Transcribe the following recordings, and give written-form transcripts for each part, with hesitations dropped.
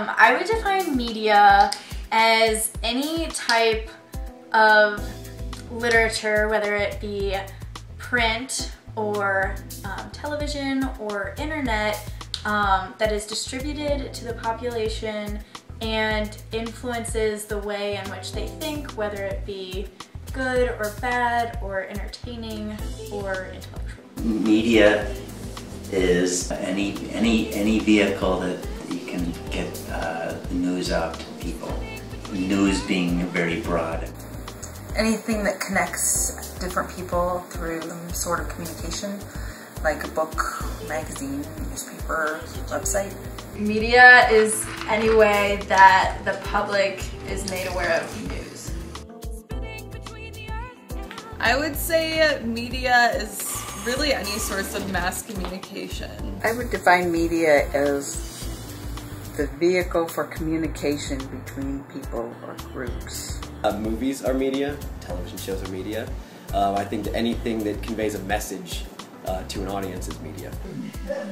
I would define media as any type of literature, whether it be print or television or internet, that is distributed to the population and influences the way in which they think, whether it be good or bad or entertaining or intellectual. Media is any vehicle that you can get news out to people. News being very broad. Anything that connects different people through some sort of communication, like a book, magazine, newspaper, website. Media is any way that the public is made aware of news. I would say media is really any source of mass communication. I would define media as the vehicle for communication between people or groups. Movies are media, television shows are media. I think that anything that conveys a message to an audience is media.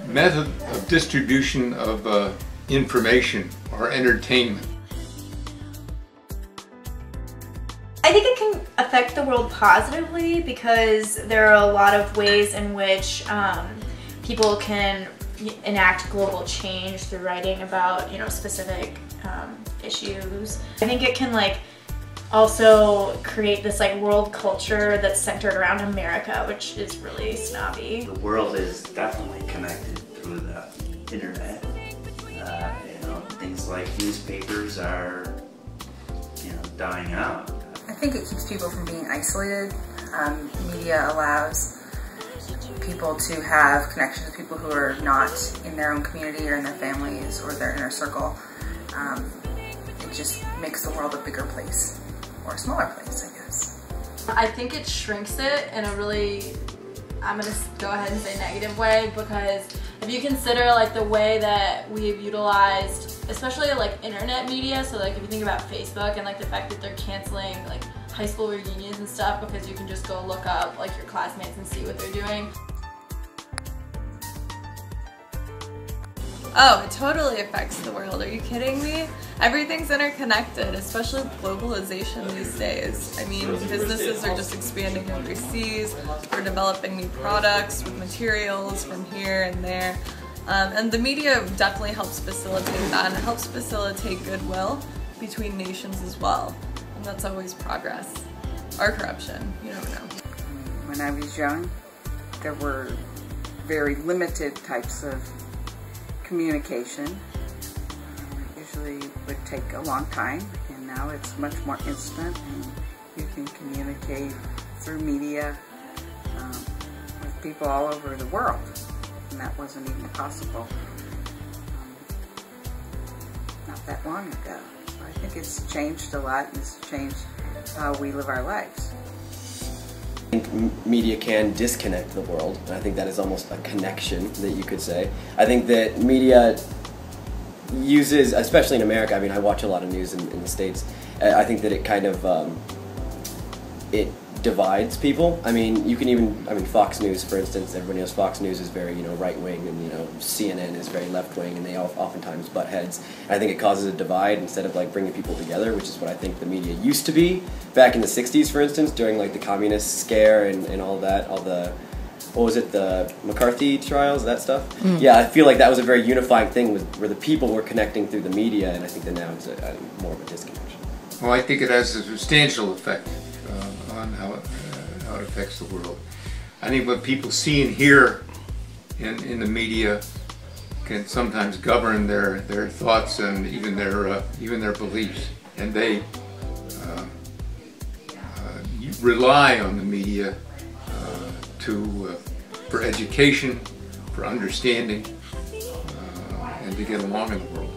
Method of distribution of information or entertainment. I think it can affect the world positively because there are a lot of ways in which people can enact global change through writing about, specific issues. I think it can also create this world culture that's centered around America, which is really snobby. The world is definitely connected through the internet. Things like newspapers are, dying out. I think it keeps people from being isolated. Media allows people to have connections with people who are not in their own community or in their families or their inner circle. It just makes the world a bigger place, or a smaller place, I guess. I think it shrinks it in a really, I'm going to go ahead and say negative way, because if you consider the way that we've utilized, especially internet media, so if you think about Facebook and the fact that they're canceling high school reunions and stuff because you can just go look up your classmates and see what they're doing. Oh, it totally affects the world. Are you kidding me? Everything's interconnected, especially with globalization these days. I mean, businesses are just expanding overseas. We're developing new products with materials from here and there. And the media definitely helps facilitate that, and it helps facilitate goodwill between nations as well. And that's always progress. Or corruption, you never know. When I was young, there were very limited types of communication. Usually would take a long time, and now it's much more instant, and you can communicate through media with people all over the world, and that wasn't even possible not that long ago. So I think it's changed a lot, and it's changed how we live our lives. I think media can disconnect the world, and I think that is almost a connection that you could say. I think that media uses, especially in America, I mean, I watch a lot of news in the States, I think that it kind of, it divides people. I mean, you can even, Fox News, for instance, everybody knows Fox News is very, right-wing, and, CNN is very left-wing, and they oftentimes butt heads. And I think it causes a divide instead of, bringing people together, which is what I think the media used to be back in the 60s, for instance, during, the communist scare and all that, all the, what was it, the McCarthy trials, that stuff? Mm. Yeah, I feel like that was a very unifying thing where the people were connecting through the media, and I think that now it's more of a disconnection. Well, I think it has a substantial effect on how it affects the world. I think what people see and hear in the media can sometimes govern their thoughts and even their beliefs, and they rely on the media for education, for understanding, and to get along in the world.